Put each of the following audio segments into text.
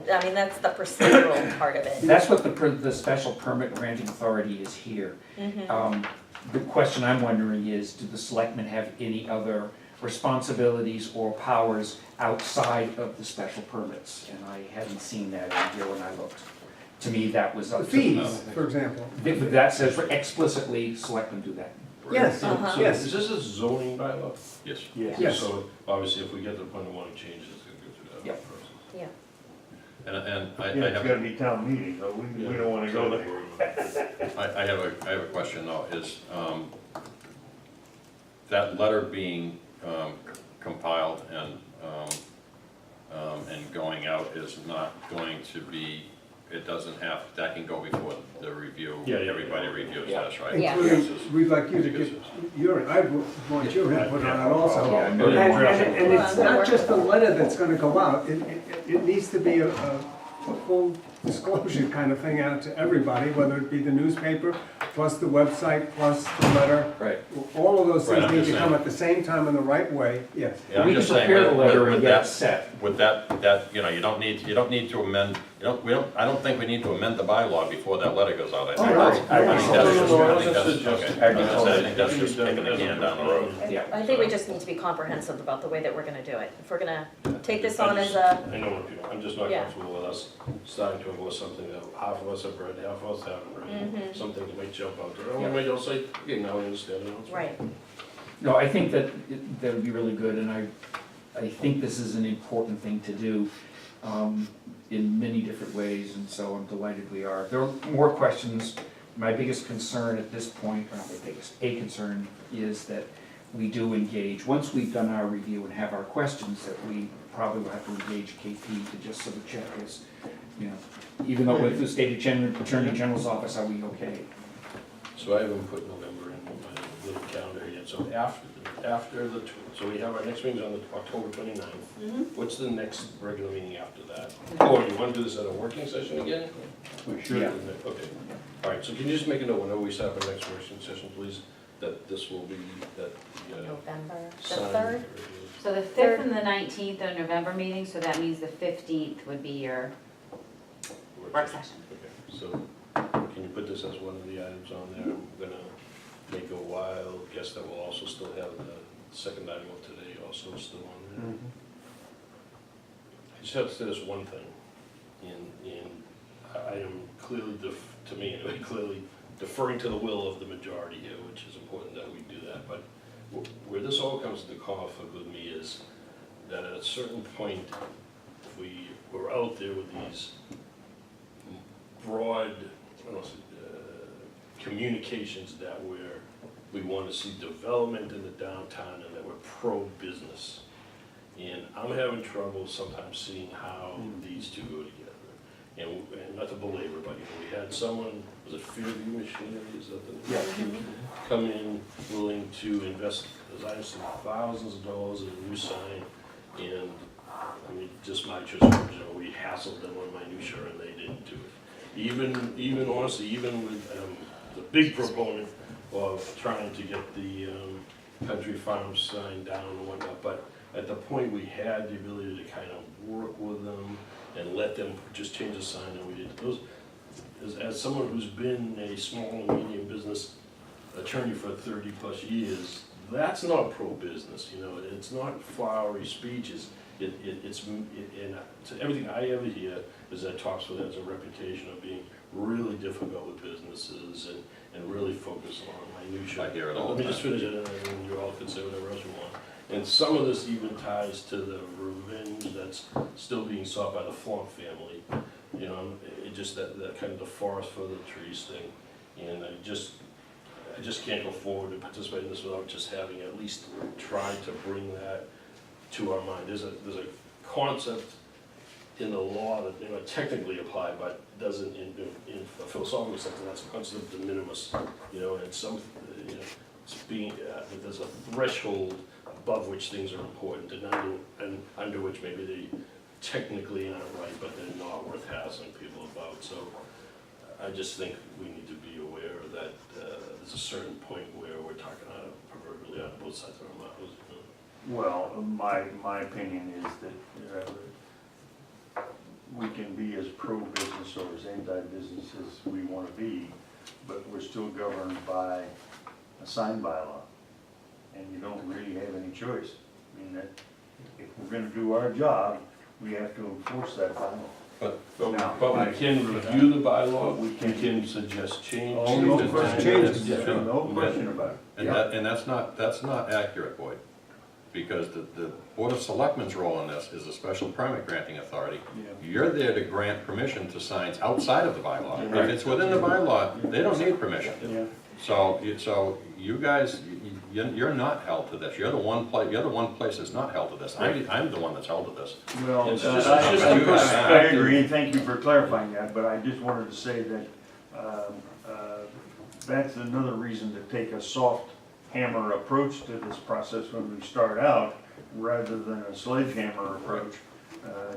I mean, that's the procedural part of it. That's what the special permit granting authority is here. The question I'm wondering is, do the selectmen have any other responsibilities or powers outside of the special permits? And I hadn't seen that in here when I looked. To me, that was The up to. fees, for example. That says explicitly, selectmen do that. Yes, So yes. is this a zoning bylaw? Yes. Yes. So obviously, if we get to the point of wanting to change it, it's gonna go through that Yep. process. Yeah. And I Yeah, it's have. gotta be town meeting, so we don't wanna go there. I have a question though, is, that letter being, compiled and going out is not going to be, it doesn't have, that can go before the review. Yeah, yeah, Everybody yeah. reviews Yeah. this, right? Yeah. Including, we'd like you to get your, I want your input on it also. Yeah, And, no, and it's not just the letter that's gonna go out, it needs to be a full disclosure kind of thing out to everybody, whether it be the newspaper, plus the website, plus the letter. Right. All of those Right, things I'm need just to come saying. at the same time in the right way, yes. Yeah, I'm We can just saying, prepare the letter with and get that- it set. With that, you know, you don't need to amend, I don't think we need to amend the bylaw before that letter goes out. I think Oh, right. that's, I think that's just, No, I think that's, no, okay. no, I think that's just kicking the can down the road. Yeah. I think we just need to be comprehensive about the way that we're gonna do it. If we're gonna take this on as a, I know what you, I'm just not Yeah. comfortable with us starting to enforce something that half of us have read, half of us haven't read. Something that might jump out there, or maybe I'll say, okay, now I understand it. it's fine." right, No, I think that that would be really good, and I think this is an important thing to do in many different ways, and so I'm delighted we are. There are more questions. My biggest concern at this point, or not my biggest, a concern, is that we do engage, once we've done our review and have our questions, that we probably will have to engage KP to just sort of check this, you know, even though with the state attorney general's office, are we okay? So I haven't put November in my little calendar yet, so after the, so we have our next meeting on the October 29th. What's the next regular meeting after that? Or you want to do this at a working session again? We should. Yeah. Okay, all right, so can you just make a note whenever we set up our next working session, please, that this will be, that the, November, the signed 3rd? So the 5th and the 19th are November meetings, so that means the 15th would be your work session. Okay, so can you put this as one of the items on there? I'm gonna make a wild guess that we'll also still have the second item of today also still on there. I just have to say this one thing, I am clearly, to me anyway, clearly deferring to the will of the majority here, which is important that we do that, but where this all comes into conflict with me is that at a certain point, if we were out there with these broad, I don't know, communications that we want to see development in the downtown and that we're pro-business. And I'm having trouble sometimes seeing how these two go together. And not to belabor, but we had someone, was it Fairview Machinery, is that the? Yeah. Come in willing to invest, as I understand, thousands of dollars in a new sign. And, I mean, just my choice, we hassled them on minutia and they didn't do it. Even honestly, even with the big proponent of trying to get the Country Farm sign down and whatnot, but at the point we had the ability to kind of work with them and let them just change the sign, and we did. Those, as someone who's been a small and medium business attorney for 30 plus years, that's not pro-business, you know, it's not flowery speeches. Everything I ever hear is that Topsfield has a reputation of being really difficult with businesses and really focused on minutia. I hear it all. Let me just finish it, and then you all can say whatever else you want. And some of this even ties to the revenge that's still being sought by the Flunk family. You know, it just that kind of the forest for the trees thing. And I just can't go forward and participate in this without just having at least tried to bring that to our mind. There's a concept in the law that technically apply, but doesn't in a philosophical sense, and that's the concept of de minimis. You know, and some, it's being that there's a threshold above which things are important, and under which maybe they technically aren't right, but they're not worth hassling people about. So I just think we need to be aware that there's a certain point where we're talking out of proverbially out of both sides of our mouths. Well, my opinion is that we can be as pro-business or as anti-business as we wanna be, but we're still governed by a sign bylaw. And you don't really have any choice. I mean, that, if we're gonna do our job, we have to enforce that bylaw. But Now, we can review the bylaw, We we can- can suggest change. Oh, no changes. question, changes, Yeah. no question about it. And that's not accurate, Boyd, because the Board of Selectmen's role in this is a special permit granting authority. Yeah. You're there to grant permission to signs outside of the bylaw. If it's within the bylaw, they don't need permission. Yeah. So you guys, you're not held to this. You're the one place that's not held to this. I'm the one that's held to this. Well, It's I just a I perspective. agree, and thank you for clarifying that, but I just wanted to say that that's another reason to take a soft hammer approach to this process when we start out, rather than a sledgehammer approach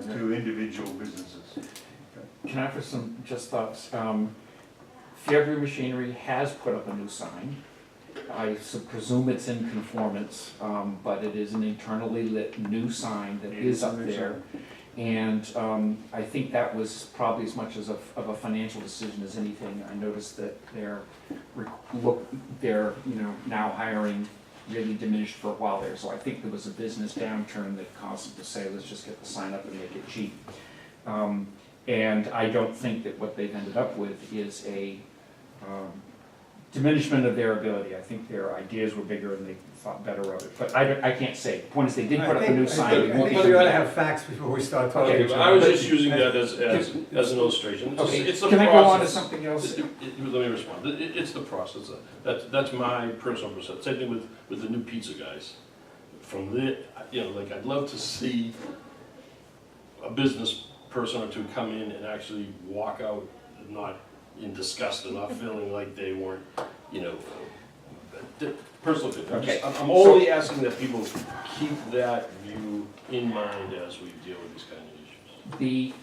to individual businesses. Can I offer some just thoughts? Fairview Machinery has put up a new sign. I presume it's in conformance, but it is an internally lit new sign that is up there. And I think that was probably as much of a financial decision as anything. I noticed that they're now hiring really diminished for a while there. So I think there was a business downturn that caused them to say, let's just get the sign up and make it cheap. And I don't think that what they've ended up with is a diminishment of their ability. I think their ideas were bigger and they thought better of it. But I can't say. The point is, they did put up a new sign. I think we ought to have facts before we start talking. Okay, but I was just using that as an illustration. It's Okay, the can I go on to process. something else? Let me respond. It's the process. That's my personal perception. Same thing with the new pizza guys. From the, like, I'd love to see a business person or two come in and actually walk out not in disgust and not feeling like they weren't, personal opinion. Okay. I'm only asking that people keep that view in mind as we deal with these kind of issues.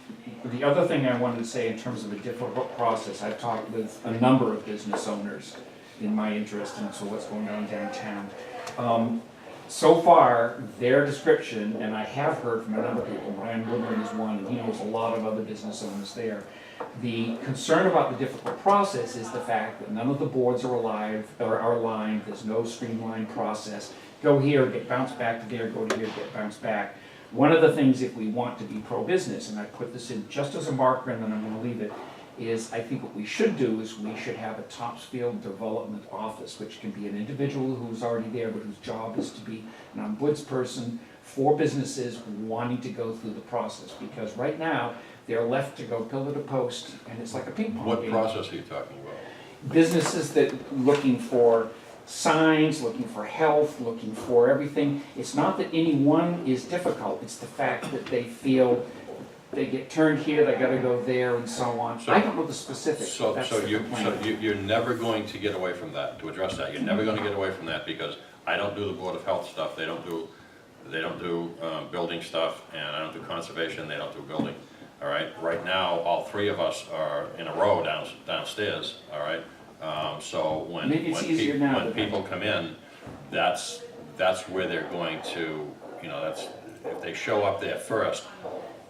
The other thing I wanted to say in terms of a difficult process, I've talked with a number of business owners in my interest in what's going on downtown. So far, their description, and I have heard from a number of people, Ryan Woodward is one, and he knows a lot of other business owners there. The concern about the difficult process is the fact that none of the boards are aligned, there's no streamlined process. Go here, get bounced back to there, go to here, get bounced back. One of the things, if we want to be pro-business, and I put this in just as a marker and then I'm gonna leave it, is I think what we should do is we should have a Topsfield Development Office, which can be an individual who's already there, but whose job is to be an ombudsperson for businesses wanting to go through the process. Because right now, they're left to go pillar to post, and it's like a ping pong What game. process are you talking about? Businesses that looking for signs, looking for health, looking for everything. It's not that any one is difficult, it's the fact that they feel they get turned here, they gotta go there, and so on. I don't know the specifics, but that's the complaint. You're never going to get away from that, to address that. You're never gonna get away from that, because I don't do the Board of Health stuff, they don't do building stuff, and I don't do conservation, they don't do building. All right, right now, all three of us are in a row downstairs, all right? So when Maybe it's easier now, but- people come in, that's where they're going to, if they show up there first,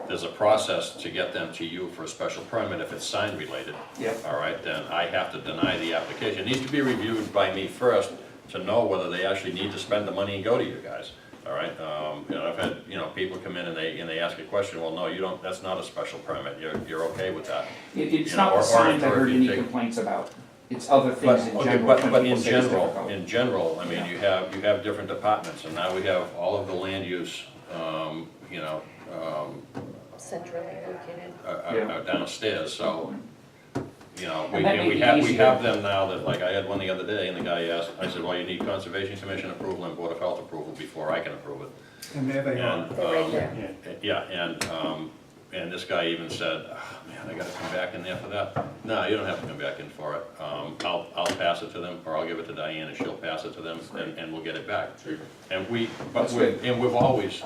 there's a process to get them to you for a special permit if it's sign related. Yep. All right, then I have to deny the application. It needs to be reviewed by me first to know whether they actually need to spend the money and go to you guys. All right, I've had, people come in and they ask a question, well, no, you don't, that's not a special permit, you're okay with that. It's You know, not the or signs I if heard you any take- complaints about. It's other things in general. when But people in say it's general, difficult. I mean, you have different departments, and now we have all of the land use, Centrally located. are downstairs, so, And that may we be have easier. them now that, like, I had one the other day, and the guy asked, I said, well, you need Conservation Commission approval and Board of Health approval before I can approve it. And there they are. And, They're right there. yeah, and this guy even said, oh, man, I gotta come back in there for that. No, you don't have to come back in for it. I'll pass it to them, or I'll give it to Diane, and she'll pass it to them, and we'll get it back. And we've always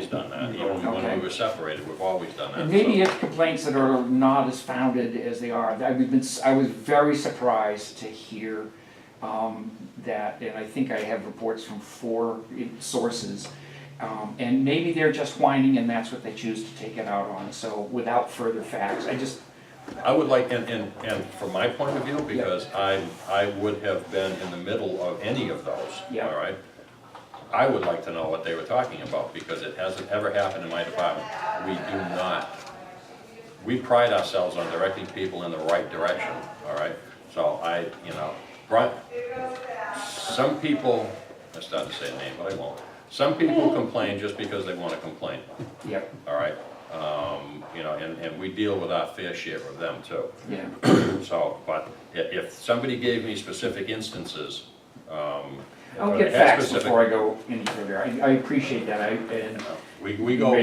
done that, even when Okay. we were separated, we've always done that. And maybe so. it's complaints that are not as founded as they are. I was very surprised to hear that, and I think I have reports from 4 sources, And maybe they're just whining and that's what they choose to take it out on, so without further facts, I would like, and from my point of view, because I would have been in the middle of any of those, Yeah. all right? I would like to know what they were talking about, because it hasn't ever happened in my department. We do not. We pride ourselves on directing people in the right direction, all right? So some people, I started to say a name, but I won't. Some people complain just because they want to complain, Yep, all right? And we deal with our fair share of them too. yeah. So, but if somebody gave me specific instances, I'll get facts before I go any further. I appreciate that, and we go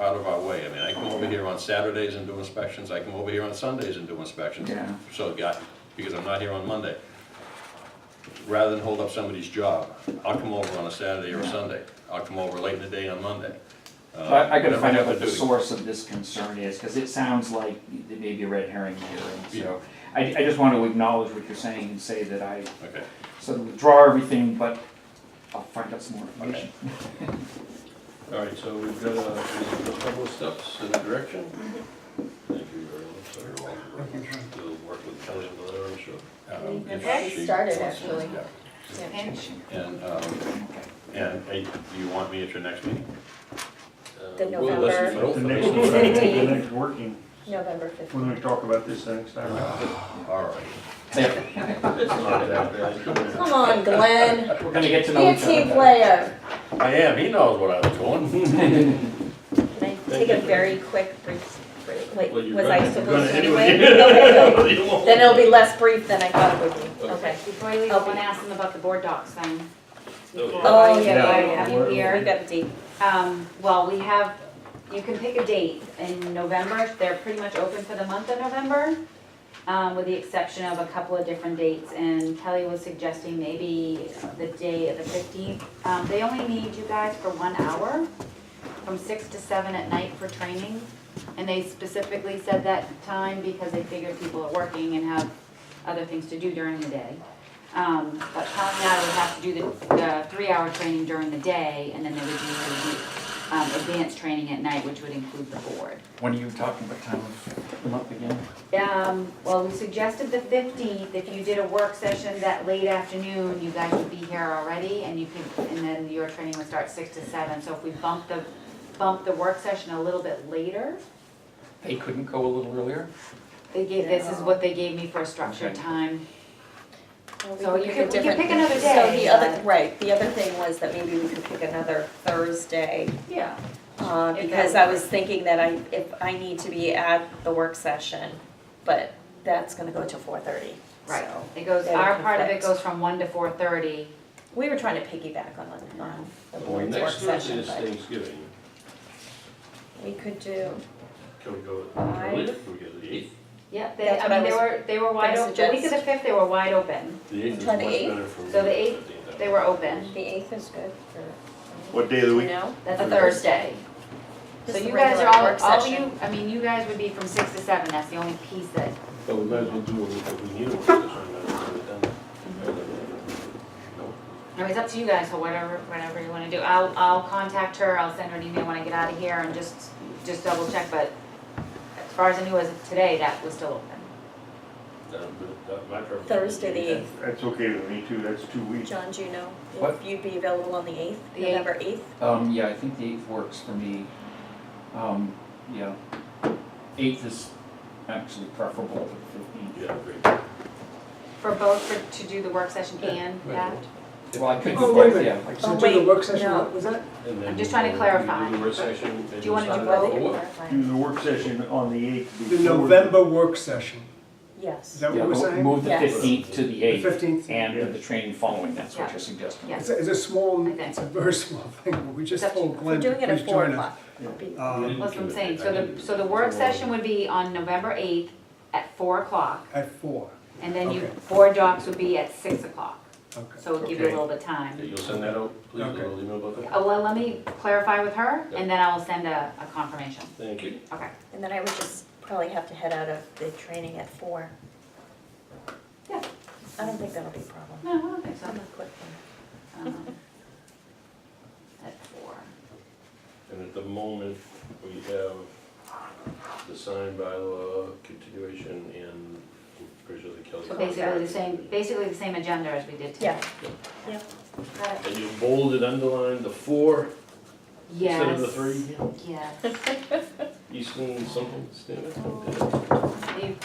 out of our way. I mean, I come over here on Saturdays and do inspections, I come over here on Sundays and do inspections. Yeah. So, because I'm not here on Monday. Rather than hold up somebody's job, I'll come over on a Saturday or a Sunday. I'll come over late in the day on Monday. I gotta whatever find I out have what to the do. source of this concern is, because it sounds like there may be a red herring here, and so I just want to acknowledge what you're saying and say that I Okay. sort of withdraw everything, but I'll find out some more information. All right, so we've got a couple of steps in the direction. Thank you very much, sir. You're welcome. We'll work with Kelly on the letter, I'm sure. If Okay. she Started, wants to- actually. yeah. Yeah. And hey, do you want me at your next meeting? The We'll listen November for The those. next, Fifteenth. the next working, November we're gonna 15th. talk about this next time. All right. It's not that bad. Come on, Glenn. We're gonna get to Be know a each team other. player. I am, he knows what I was doing. Can I take a very quick brief break? Wait, Well, you're was I gonna- supposed you're to gonna anyway? anyway. Okay, good. Then it'll be less brief than I thought it would be. Okay. Before you leave, I wanna ask them about the board docs thing. Oh, Yeah, I yeah. have you We here. got a date. Well, you can pick a date in November, they're pretty much open for the month of November, with the exception of a couple of different dates, and Kelly was suggesting maybe the day of the 15th. They only need you guys for 1 hour, from 6 to 7 at night for training, and they specifically said that time because they figured people are working and have other things to do during the day. But Kelly and I would have to do the 3-hour training during the day, and then they would do the advanced training at night, which would include the board. When are you talking about time of the month again? Well, we suggested the 15th, if you did a work session that late afternoon, you guys would be here already, and then your training would start 6 to 7, so if we bump the work session a little bit later, They couldn't go a little earlier? this is what they gave me for a structured Okay. time. Well, we So could you pick a could different- pick another So day, the other, but- right, the other thing was that maybe we could pick another Thursday. Yeah. Because I was thinking that if I need to be at the work session, but that's gonna go till 4:30. Right, So it goes, that would our part of it conflict. goes from 1 to 4:30. We were trying to piggyback on the Well, board's work next Thursday session, is but Thanksgiving. we could do, Can we go Why? earlier? Can we go to the 8th? Yeah, That's what I they were wide gonna open, the week of the 5th, they were wide open. The 8th is Try much the 8th? better for me. So the than 8th, 15th. They were open, the 8th is good for. What day of the week? No? that's a Thursday. So Just the you guys regular are work all of session. you, you guys would be from 6 to 7, that's the only piece that, But we might as well do it if we need it, because we might as well get it done. No? I mean, it's up to you guys, so whatever you wanna do. I'll contact her, I'll send her an email when I get out of here and just double check, but as far as I knew as of today, that was still open. My preference. Thursday, the 8th. That's okay with me too, that's 2 weeks. John, do you know What? if you'd be available on the 8th, The 8th. November 8th? Yeah, I think the 8th works for me. Yeah. 8th is actually preferable to the 15th. Yeah, great. For both, to do the work session and that? Well, I could Oh, do wait a both, yeah. minute, Oh, so do the wait, work session, no. what was that? And then I'm just trying to clarify. Do the work session. Do you wanna do start both? at 4? Do the work session on the 8th. The before- November work session, is Yes. that Yeah, what we're saying? move the Yes. 15th to the The 8th 15th? and do Yeah. the training following, that's what Yeah. you're suggesting. Yeah. It's a small, I think. it's a very small thing, but we just It's up to told you. We're Glenn to doing it at please 4 join us. o'clock. We Uh, didn't That's what I'm commit. saying, I so didn't- the work session would be on November 8th at 4 o'clock, At 4, and then Okay. board docs would be at 6 o'clock, okay. so it'll give you a Okay. little bit of time. Okay, you'll send that out, please, a Okay. little email about that? Well, let me clarify with her, and then I will send a confirmation. Thank you. Okay. And then I would just probably have to head out of the training at 4. Yeah. I don't think that'll be a problem. No, I don't think so. I'm a quick one. Um, And at the moment, we have the sign bylaw continuation and I'm pretty sure the Kelly. So basically the same agenda as we did today. Yeah. Got it. And you bolded, underlined the 4 instead of the Yes. 3, Yes. Eastern something standard. You-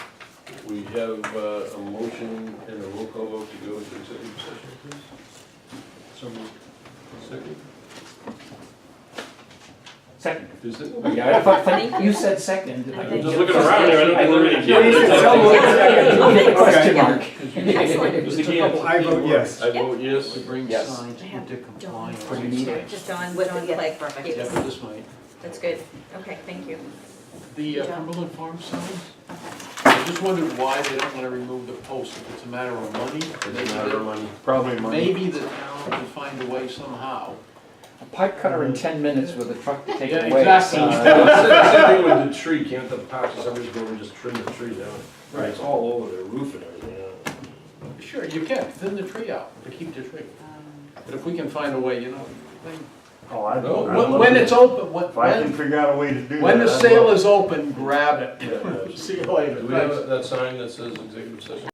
We have a motion and a roll call vote to go into executive session, please. So moved. Second. Second. Is it? Yeah, I thought, you said second. and I I'm didn't just get looking a around there, I don't know where to second. get it. Question mark. Excellent. Mr. Gant? I vote yes. I vote yes. Bring Yes. signs into compliance. What do you need? Just on, With on the click. perfect. Yeah, Yes. but this might. That's good. Okay, thank you. The Cumberland Farm signs, I just wondered why they don't wanna remove the post, if it's a matter of money. It's a matter of money. Probably money. Maybe the town can find a way somehow. A pipe cutter in 10 minutes with a truck to take Yeah, it away. exactly. Same thing with the tree, can't the parks or somebody's go and just trim the tree down? Right. It's all over the roof and everything, Sure, you can, thin the tree out to keep the tree. But if we can find a way, Oh, I No, don't. when it's open, If I can figure out a way to do that. when the I'd sale love is open, grab it. Yeah. See you later. Do we have that sign that says executive session?